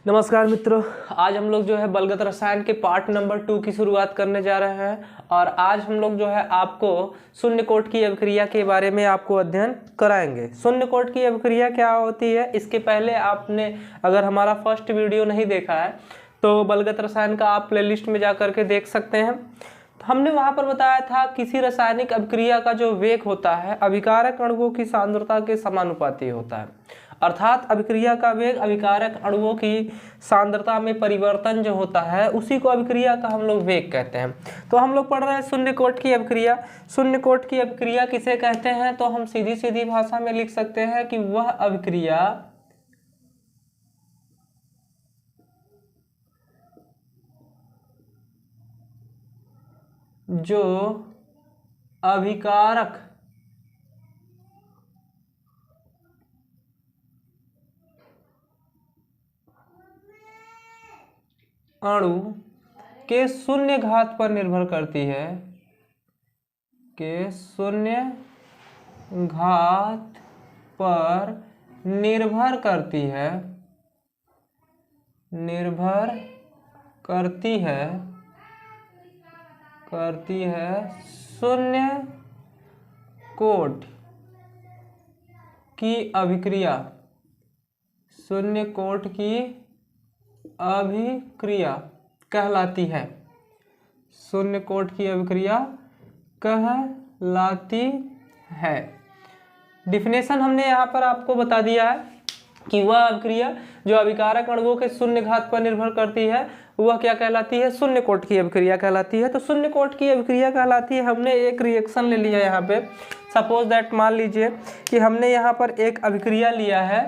नमस्कार मित्रों, आज हम लोग जो है बलगत रसायन के पार्ट नंबर 2 की शुरुआत करने जा रहे हैं और आज हम लोग जो है आपको शून्य कोट की अभिक्रिया के बारे में आपको अध्ययन कराएंगे। शून्य कोट की अभिक्रिया क्या होती है, इसके पहले आपने अगर हमारा फर्स्ट वीडियो नहीं देखा है तो बलगत रसायन का आप प्लेलिस्ट में जा करके देख सकते हैं। तो हमने वहाँ पर बताया था किसी रासायनिक अभिक्रिया का जो वेग होता है अभिकारक अणुओं की सांद्रता के समानुपाती होता है, अर्थात अभिक्रिया का वेग अभिकारक अणुओं की सांद्रता में परिवर्तन जो होता है उसी को अभिक्रिया का हम लोग वेग कहते हैं। तो हम लोग पढ़ रहे हैं शून्य कोट की अभिक्रिया। शून्य कोट की अभिक्रिया किसे कहते हैं, तो हम सीधी सीधी भाषा में लिख सकते हैं कि वह अभिक्रिया जो अभिकारक अणु के शून्य घात पर निर्भर करती है, के शून्य घात पर निर्भर करती है, शून्य कोट की अभिक्रिया, शून्य कोट की अभिक्रिया कहलाती है, शून्य कोट की अभिक्रिया कहलाती है। डिफिनेशन हमने यहाँ पर आपको बता दिया है कि वह अभिक्रिया जो अभिकारक अणुओं के शून्य घात पर निर्भर करती है वह क्या कहलाती है, शून्य कोट की अभिक्रिया कहलाती है। तो शून्य कोट की अभिक्रिया कहलाती है। हमने एक रिएक्शन ले लिया यहाँ पे, सपोज दैट मान लीजिए कि हमने यहाँ पर एक अभिक्रिया लिया है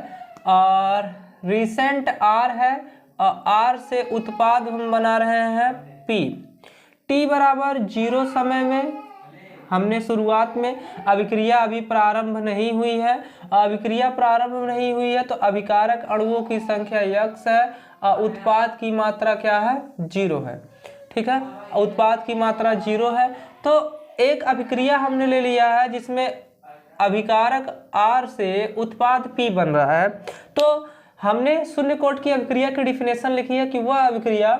और रिसेंट R है और R से उत्पाद हम बना रहे हैं P। T बराबर 0 समय में हमने शुरुआत में अभिक्रिया अभी प्रारंभ नहीं हुई है, अभिक्रिया प्रारंभ नहीं हुई है तो अभिकारक अणुओं की संख्या x है और उत्पाद की मात्रा क्या है, 0 है। ठीक है, उत्पाद की मात्रा 0 है। तो एक अभिक्रिया हमने ले लिया है जिसमें अभिकारक R से उत्पाद P बन रहा है। तो हमने शून्य कोट की अभिक्रिया की डिफिनेशन लिखी है कि वह अभिक्रिया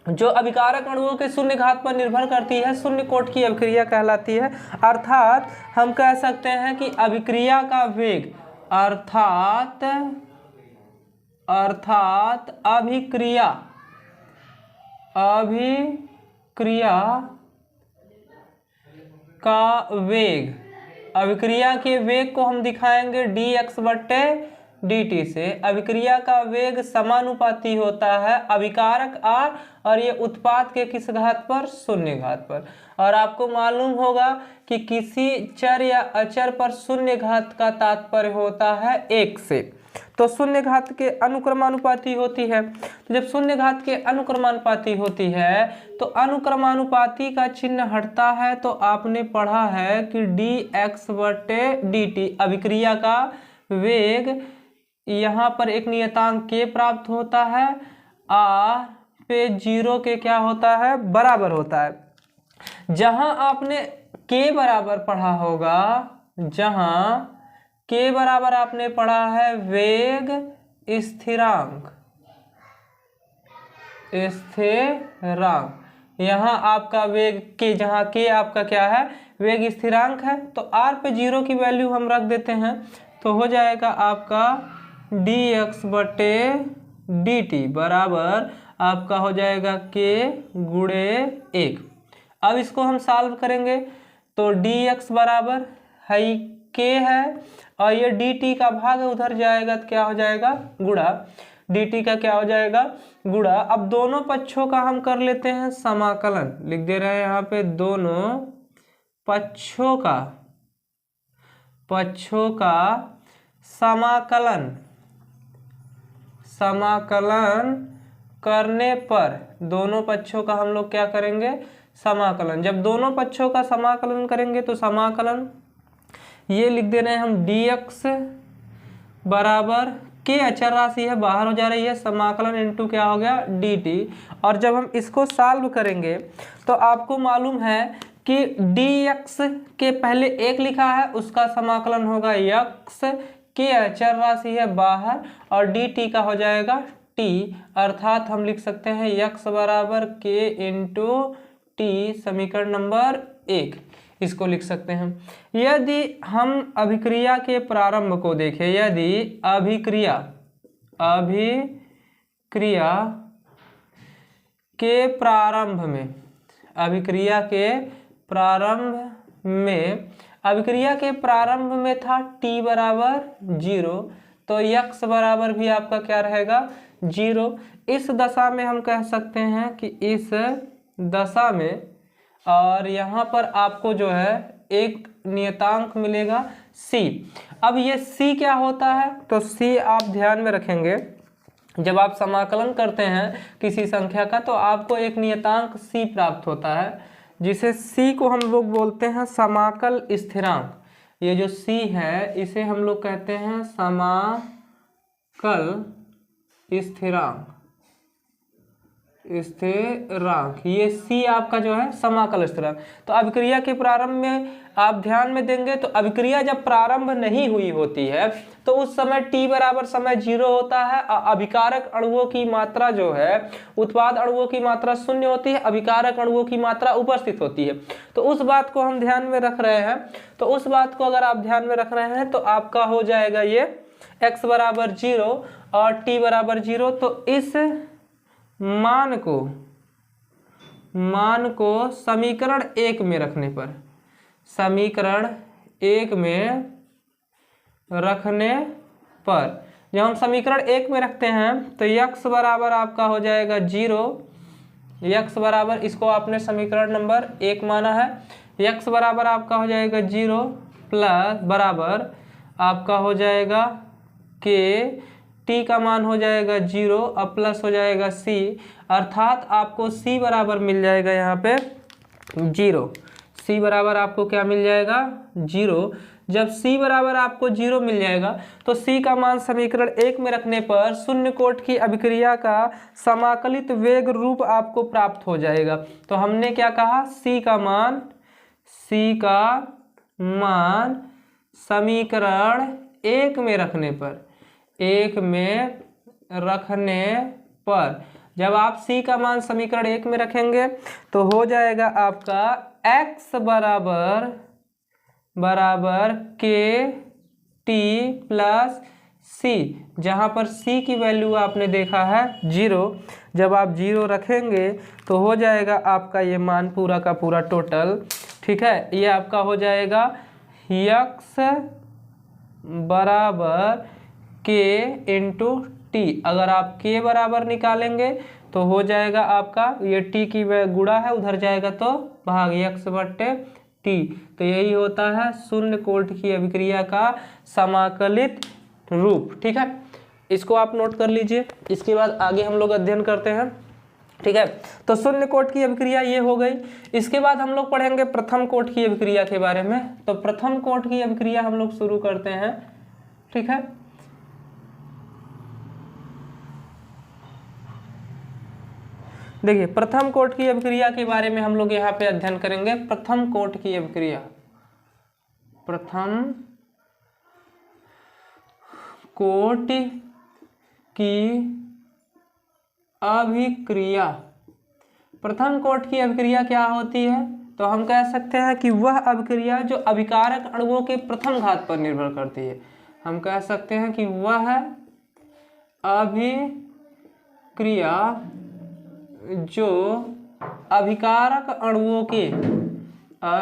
जो अभिकारक अणुओं के शून्य घात पर निर्भर करती है शून्य कोट की अभिक्रिया कहलाती है। अर्थात हम कह सकते हैं कि अभिक्रिया का वेग अर्थात अभिक्रिया का वेग, अभिक्रिया के वेग को हम दिखाएंगे dx/dt से। अभिक्रिया का वेग समानुपाती होता है अभिकारक R और ये उत्पाद के किस घात पर, शून्य घात पर। और आपको मालूम होगा कि किसी चर या अचर पर शून्य घात का तात्पर्य होता है 1 से, तो शून्य घात के अनुक्रमानुपाती होती है। तो जब शून्य घात के अनुक्रमानुपाती होती है तो अनुक्रमानुपाती का चिन्ह हटता है। तो आपने पढ़ा है कि dx/dt अभिक्रिया का वेग, यहाँ पर एक नियतांक k प्राप्त होता है, R पे 0 के क्या होता है, बराबर होता है। जहां आपने k बराबर पढ़ा होगा, जहां k बराबर आपने पढ़ा है वेग स्थिरांक, यहाँ आपका वेग k, जहाँ k आपका क्या है, वेग स्थिरांक है। तो R पे 0 की वैल्यू हम रख देते हैं तो हो जाएगा आपका dx/dt बराबर आपका हो जाएगा k/1। अब इसको हम सॉल्व करेंगे तो dx बराबर है k है और ये dt का भाग उधर जाएगा तो क्या हो जाएगा, गुणा। dt का क्या हो जाएगा, गुणा। अब दोनों पक्षों का हम कर लेते हैं समाकलन, लिख दे रहे हैं यहाँ पे दोनों पक्षों का समाकलन करने पर, दोनों पक्षों का हम लोग क्या करेंगे, समाकलन। जब दोनों पक्षों का समाकलन करेंगे तो समाकलन ये लिख दे रहे हैं हम dx बराबर k अचर राशि है, बाहर हो जा रही है, समाकलन इनटू क्या हो गया, dt। और जब हम इसको सॉल्व करेंगे तो आपको मालूम है कि dx के पहले 1 लिखा है, उसका समाकलन होगा x, के अचर राशि है बाहर, और dt का हो जाएगा टी, अर्थात हम लिख सकते हैं x बराबर k इंटू टी, समीकरण नंबर 1, इसको लिख सकते हैं। यदि हम अभिक्रिया के प्रारंभ को देखें, यदि अभिक्रिया के प्रारंभ में, अभिक्रिया के प्रारंभ में था t बराबर 0, तो x बराबर भी आपका क्या रहेगा 0। इस दशा में हम कह सकते हैं कि इस दशा में, और यहाँ पर आपको जो है एक नियतांक मिलेगा c। अब ये c क्या होता है, तो c आप ध्यान में रखेंगे, जब आप समाकलन करते हैं किसी संख्या का तो आपको एक नियतांक c प्राप्त होता है, जिसे c को हम लोग बोलते हैं समाकल स्थिरांक। ये जो c है इसे हम लोग कहते हैं समाकल स्थिरांक। ये c आपका जो है समाकल स्थिरांक। तो अभिक्रिया के प्रारंभ में आप ध्यान में देंगे तो अभिक्रिया जब प्रारंभ नहीं हुई होती है तो उस समय t बराबर समय 0 होता है। अभिकारक अणुओं की मात्रा जो है, उत्पाद अणुओं की मात्रा 0 होती है, अभिकारक अणुओं की मात्रा उपस्थित होती है। तो उस बात को हम ध्यान में रख रहे हैं, तो उस बात को अगर आप ध्यान में रख रहे हैं तो आपका हो जाएगा ये x बराबर 0 और t बराबर 0। तो इस मान को समीकरण 1 में रखने पर, जब हम समीकरण 1 में रखते हैं तो x बराबर आपका हो जाएगा 0। x बराबर, इसको आपने समीकरण नंबर 1 माना है, x बराबर आपका हो जाएगा 0 प्लस बराबर आपका हो जाएगा k, t का मान हो जाएगा 0 और प्लस हो जाएगा c, अर्थात आपको c बराबर मिल जाएगा यहाँ पे 0। c बराबर आपको क्या मिल जाएगा 0। जब c बराबर आपको 0 मिल जाएगा तो c का मान समीकरण 1 में रखने पर शून्य कोट की अभिक्रिया का समाकलित वेग रूप आपको प्राप्त हो जाएगा। तो हमने क्या कहा, c का मान समीकरण 1 में रखने पर, जब आप c का मान समीकरण 1 में रखेंगे तो हो जाएगा आपका x बराबर k t प्लस c, जहाँ पर c की वैल्यू आपने देखा है 0। जब आप 0 रखेंगे तो हो जाएगा आपका ये मान पूरा का पूरा टोटल, ठीक है। ये आपका हो जाएगा x बराबर k इंटू टी। अगर आप k बराबर निकालेंगे तो हो जाएगा आपका ये t की गुणा है, उधर जाएगा तो भाग x बट्टे t। तो यही होता है शून्य कोट की अभिक्रिया का समाकलित रूप, ठीक है। इसको आप नोट कर लीजिए, इसके बाद आगे हम लोग अध्ययन करते हैं, ठीक है। तो शून्य कोट की अभिक्रिया ये हो गई। इसके बाद हम लोग पढ़ेंगे प्रथम कोट की अभिक्रिया के बारे में। तो प्रथम कोट की अभिक्रिया हम लोग शुरू करते हैं, ठीक है। देखिए प्रथम कोट की अभिक्रिया के बारे में हम लोग यहाँ पे अध्ययन करेंगे। प्रथम कोट की अभिक्रिया, प्रथम कोट की अभिक्रिया, प्रथम कोट की अभिक्रिया क्या होती है, तो हम कह सकते हैं कि वह अभिक्रिया जो अभिकारक अणुओं के प्रथम घात पर निर्भर करती है। हम कह सकते हैं कि वह अभिक्रिया जो अभिकारक अणुओं के प्रथम घात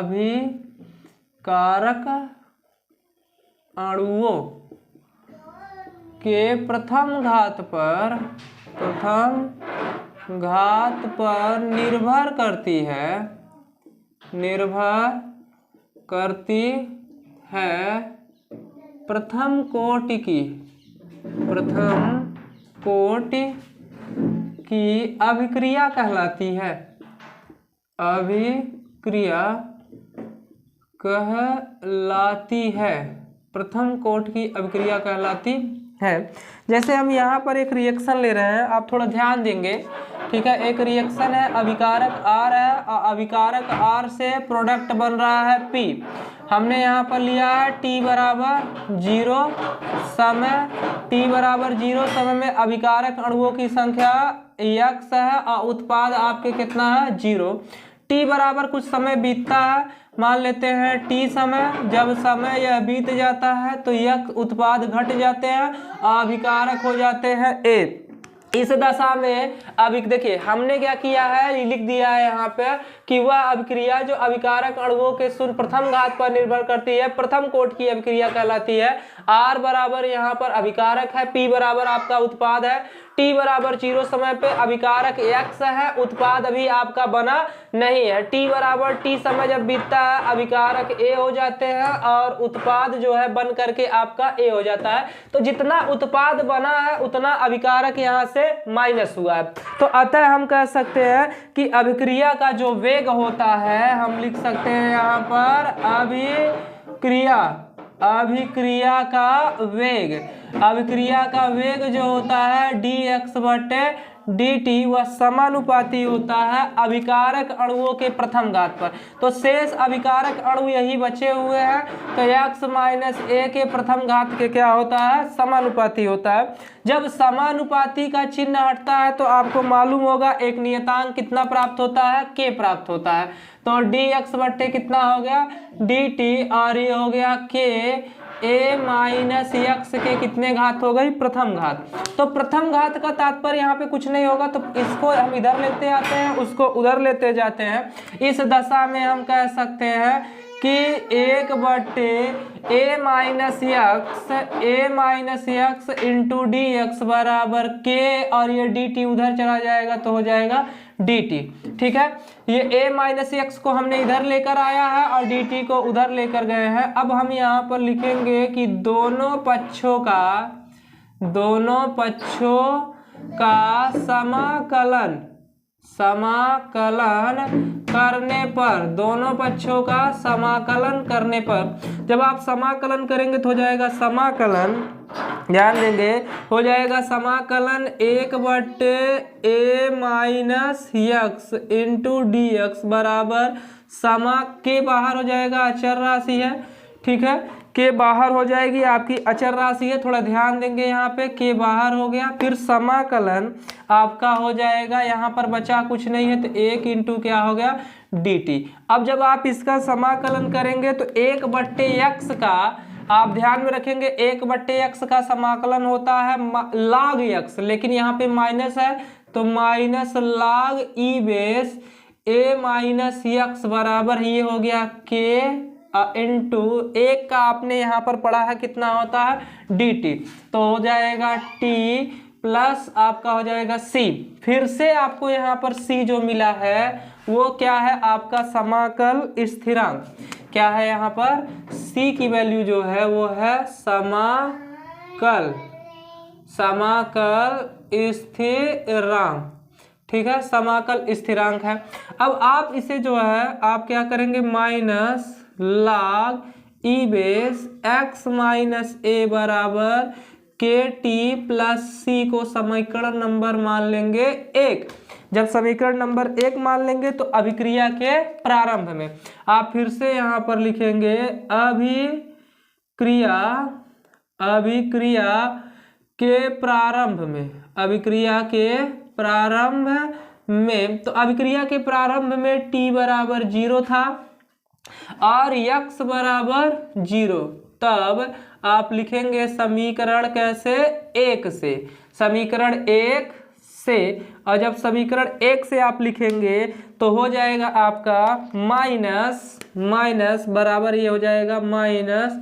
पर निर्भर करती है प्रथम कोट की अभिक्रिया कहलाती है। प्रथम कोट की अभिक्रिया कहलाती है। जैसे हम यहाँ पर एक रिएक्शन ले रहे हैं, आप थोड़ा ध्यान देंगे, ठीक है। एक रिएक्शन है, अभिकारक R है और अभिकारक R से प्रोडक्ट बन रहा है P। हमने यहाँ पर लिया है t बराबर 0 समय, t बराबर 0 समय में अभिकारक अणुओं की संख्या x है और उत्पाद आपके कितना है 0। t बराबर कुछ समय बीतता है, मान लेते हैं t समय, जब समय यह बीत जाता है तो यह उत्पाद घट जाते हैं और अभिकारक हो जाते हैं a। इस दशा में अब देखिए हमने क्या किया है, लिख दिया है यहाँ पे कि वह अभिक्रिया जो अभिकारक अणुओं के शून्य प्रथम घात पर निर्भर करती है, प्रथम कोटि की अभिक्रिया कहलाती है। R बराबर यहाँ पर अभिकारक है, P बराबर आपका उत्पाद है, T बराबर 0 समय पे अभिकारक X है, उत्पाद अभी आपका बना नहीं है। T बराबर T समय जब बीतता है अभिकारक A हो जाते हैं और उत्पाद जो है बन करके आपका A हो जाता है। तो जितना उत्पाद बना है उतना अभिकारक यहाँ से माइनस हुआ है। तो अतः हम कह सकते हैं कि अभिक्रिया का जो वेग होता है, हम लिख सकते हैं यहाँ पर अभिक्रिया का वेग जो होता है dx बटे dt वह समानुपाती होता है अभिकारक अणुओं के प्रथम घात पर। तो शेष अभिकारक अणु यही बचे हुए हैं, तो x माइनस a के प्रथम घात के क्या होता है, समानुपाती होता है। जब समानुपाती का चिन्ह हटता है तो आपको मालूम होगा एक नियतांक कितना प्राप्त होता है, k प्राप्त होता है। तो dx बट्टे कितना हो गया dt और ये हो गया k a माइनस एक्स के कितने घात हो गई, प्रथम घात। तो प्रथम घात का तात्पर्य यहाँ पे कुछ नहीं होगा, तो इसको हम इधर लेते आते हैं, उसको उधर लेते जाते हैं। इस दशा में हम कह सकते हैं कि 1 बटे a minus x into D x बराबर k और ये dt उधर चला जाएगा तो हो जाएगा dt। ठीक है, ये a माइनस एक्स को हमने इधर लेकर आया है और dt को उधर लेकर गए हैं। अब हम यहाँ पर लिखेंगे कि दोनों पक्षों का समाकलन करने पर, दोनों पक्षों का समाकलन करने पर, जब आप समाकलन करेंगे तो हो जाएगा समाकलन, ध्यान देंगे, हो जाएगा समाकलन 1 बटे a minus x into D x बराबर समा के बाहर हो जाएगा, अचर राशि है। ठीक है, के बाहर हो जाएगी, आपकी अचर राशि है, थोड़ा ध्यान देंगे यहाँ पे, के बाहर हो गया, फिर समाकलन आपका हो जाएगा, यहाँ पर बचा कुछ नहीं है तो 1 इंटू क्या हो गया dt। अब जब आप इसका समाकलन करेंगे तो 1 बट्टे एक्स का, आप ध्यान में रखेंगे 1 बट्टे एक्स का समाकलन होता है log x, लेकिन यहाँ पे माइनस है तो minus log e base a minus x बराबर ये हो गया k इंटू 1 का आपने यहाँ पर पढ़ा है कितना होता है dt, तो हो जाएगा t प्लस आपका हो जाएगा c। फिर से आपको यहाँ पर c जो मिला है वो क्या है, आपका समाकल स्थिरांक। क्या है यहाँ पर, c की वैल्यू जो है वो है समाकल स्थिरांक। ठीक है, समाकल स्थिरांक है। अब आप इसे जो है आप क्या करेंगे, minus log e base x minus a बराबर के टी प्लस सी को समीकरण नंबर मान लेंगे 1। जब समीकरण नंबर 1 मान लेंगे तो अभिक्रिया के प्रारंभ में आप फिर से यहाँ पर लिखेंगे अभिक्रिया के प्रारंभ में, तो अभिक्रिया के प्रारंभ में t बराबर 0 था और x बराबर 0, तब आप लिखेंगे समीकरण कैसे, 1 से, समीकरण 1 से, और जब समीकरण 1 से आप लिखेंगे तो हो जाएगा आपका माइनस बराबर ये हो जाएगा minus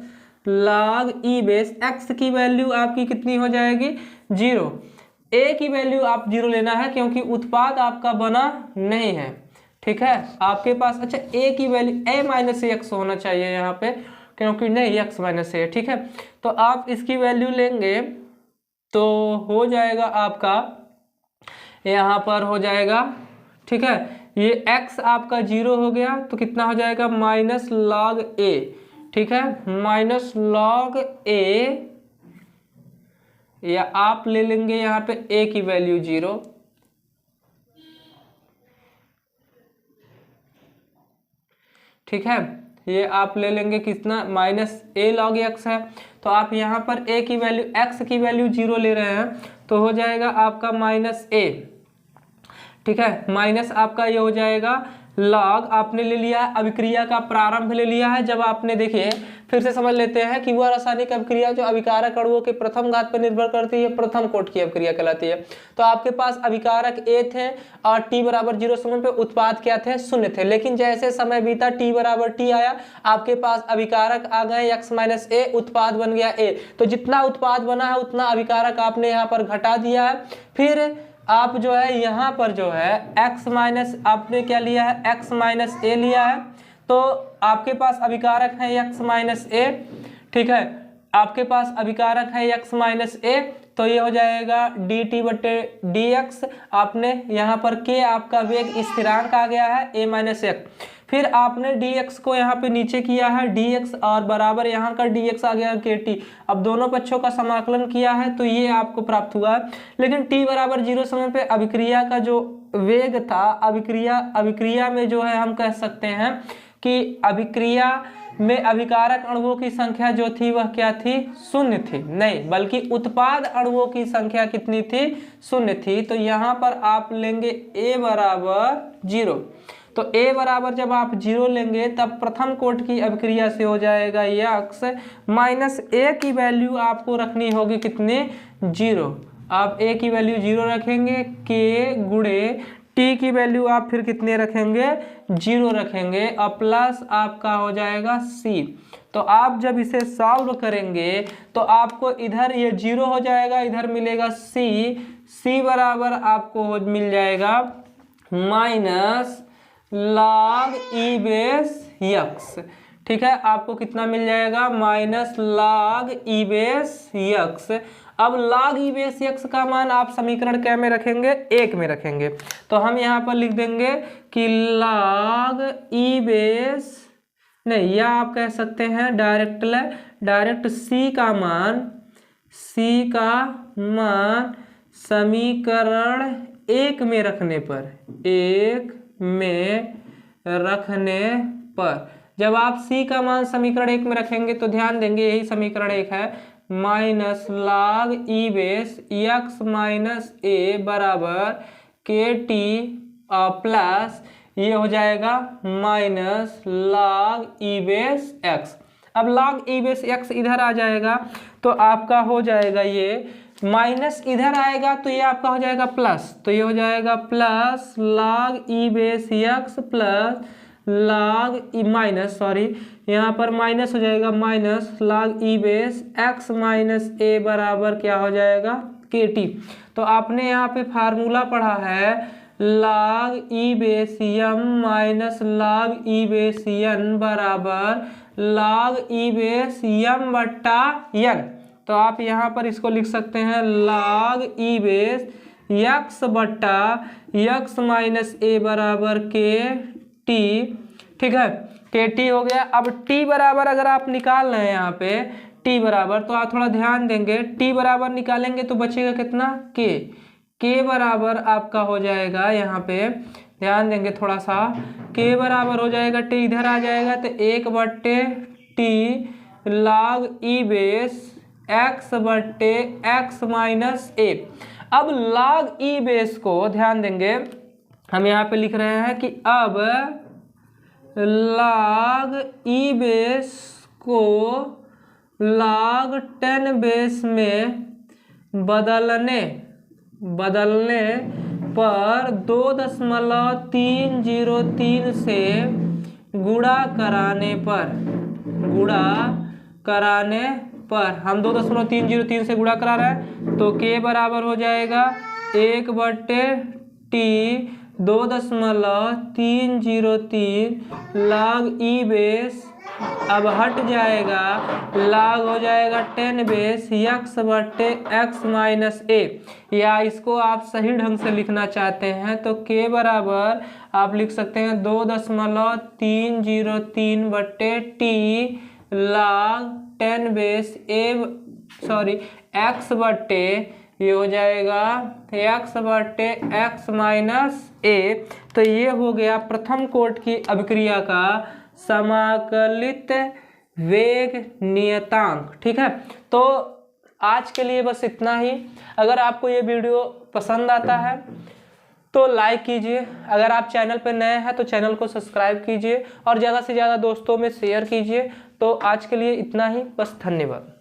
log e base x की वैल्यू आपकी कितनी हो जाएगी 0, a की वैल्यू आप 0 लेना है क्योंकि उत्पाद आपका बना नहीं है। ठीक है, आपके पास अच्छा a की वैल्यू a माइनस एक्स होना चाहिए यहाँ पे, क्योंकि नहीं x माइनस ए। ठीक है, तो आप इसकी वैल्यू लेंगे तो हो जाएगा आपका यहाँ पर हो जाएगा, ठीक है, ये x आपका 0 हो गया तो कितना हो जाएगा माइनस log a। ठीक है, माइनस log a, या आप ले लेंगे यहाँ पे a की वैल्यू 0। ठीक है, ये आप ले लेंगे कितना माइनस ए लॉग एक्स है, तो आप यहाँ पर ए की वैल्यू एक्स की वैल्यू 0 ले रहे हैं तो हो जाएगा आपका माइनस ए, ठीक है, माइनस आपका ये हो जाएगा लॉग आपने ले लिया है, अभिक्रिया का प्रारंभ ले लिया है। जब आपने देखिए फिर से समझ लेते हैं कि वह रासायनिक अभिक्रिया जो अभिकारक अणुओं के प्रथम घात पर निर्भर करती है प्रथम कोटि की अभिक्रिया कहलाती है। तो आपके पास अभिकारक ए थे और टी बराबर 0 समय पे उत्पाद क्या थे, शून्य थे, लेकिन जैसे समय बीता टी बराबर टी आया आपके पास अभिकारक आ गए x माइनस ए, उत्पाद बन गया ए। तो जितना उत्पाद बना है उतना अभिकारक आपने यहाँ पर घटा दिया है। फिर आप जो है यहाँ पर जो है x माइनस आपने क्या लिया है, x माइनस ए लिया है, तो आपके पास अभिकारक है x माइनस ए, ठीक है, आपके पास अभिकारक है x माइनस ए, तो ये हो जाएगा डी टी बटे डी एक्स। आपने यहाँ पर k आपका वेग स्थिरांक आ गया है a माइनस एक्स, फिर आपने dx को यहाँ पे नीचे किया है dx और बराबर यहाँ का dx आ गया kt। अब दोनों पक्षों का समाकलन किया है तो ये आपको प्राप्त हुआ है। लेकिन t बराबर 0 समय पे अभिक्रिया का जो वेग था, अभिक्रिया में जो है हम कह सकते हैं कि अभिक्रिया में अभिकारक अणुओं की संख्या जो थी वह क्या थी, शून्य थी, नहीं बल्कि उत्पाद अणुओं की संख्या कितनी थी, शून्य थी। तो यहाँ पर आप लेंगे a बराबर 0, तो a बराबर जब आप 0 लेंगे तब प्रथम कोटि की अभिक्रिया से हो जाएगा x माइनस a की वैल्यू आपको रखनी होगी कितने, 0। आप a की वैल्यू 0 रखेंगे, k गुणे t की वैल्यू आप फिर कितने रखेंगे, 0 रखेंगे और प्लस आपका हो जाएगा c। तो आप जब इसे सॉल्व करेंगे तो आपको इधर ये 0 हो जाएगा, इधर मिलेगा c बराबर आपको मिल जाएगा minus log e base x, ठीक है, आपको कितना मिल जाएगा, minus log e base x. अब लॉग ई बेस एक्स का मान आप समीकरण क्या में रखेंगे, 1 में रखेंगे, तो हम यहाँ पर लिख देंगे कि लॉग ई बेस, नहीं या आप कह सकते हैं डायरेक्ट c का मान समीकरण 1 में रखने पर, जब आप c का मान समीकरण 1 में रखेंगे तो ध्यान देंगे यही समीकरण 1 है, minus log e base x minus ए बराबर के टी प्लस ये हो जाएगा minus log e base x. अब लॉग ई बेस एक्स इधर आ जाएगा तो आपका हो जाएगा ये माइनस इधर आएगा तो ये आपका हो जाएगा प्लस, तो ये हो जाएगा plus log e base x plus log minus यहाँ पर माइनस हो जाएगा minus log e base x minus ए बराबर क्या हो जाएगा के टी। तो आपने यहाँ पे फार्मूला पढ़ा है log e base M minus log e base N बराबर लॉग ई बेस एम बट्टा एन। तो आप यहाँ पर इसको लिख सकते हैं लॉग ई बेस एक्स बट्टा एक्स माइनस ए बराबर के टी, ठीक है, के टी हो गया। अब टी बराबर अगर आप निकाल रहे हैं यहाँ पे टी बराबर, तो आप थोड़ा ध्यान देंगे, टी बराबर निकालेंगे तो बचेगा कितना, के बराबर आपका हो जाएगा, यहाँ पे ध्यान देंगे थोड़ा सा, के बराबर हो जाएगा टी इधर आ जाएगा तो 1 बट्टे T log e base x बट्टे एक्स माइनस ए। अब लॉग ई बेस को ध्यान देंगे हम यहाँ पे लिख रहे हैं कि अब लॉग ई बेस को लॉग 10 बेस में बदलने पर 2.303 से गुणा कराने पर हम 2.303 से गुणा करा रहे हैं तो के बराबर हो जाएगा 1 बट्टे टी 2.303 लॉग ई बेस, अब हट जाएगा लॉग हो जाएगा 10 बेस एक्स बट्टे एक्स माइनस ए। या इसको आप सही ढंग से लिखना चाहते हैं तो के बराबर आप लिख सकते हैं 2.303 बट्टे टी लॉग 10 बेस एक्स बट्टे ये हो जाएगा एक्स बट्टे एक्स माइनस ए। तो ये हो गया प्रथम कोटि की अभिक्रिया का समाकलित वेग नियतांक। ठीक है, तो आज के लिए बस इतना ही। अगर आपको ये वीडियो पसंद आता है तो लाइक कीजिए, अगर आप चैनल पर नए हैं तो चैनल को सब्सक्राइब कीजिए और ज़्यादा से ज़्यादा दोस्तों में शेयर कीजिए। तो आज के लिए इतना ही, बस धन्यवाद।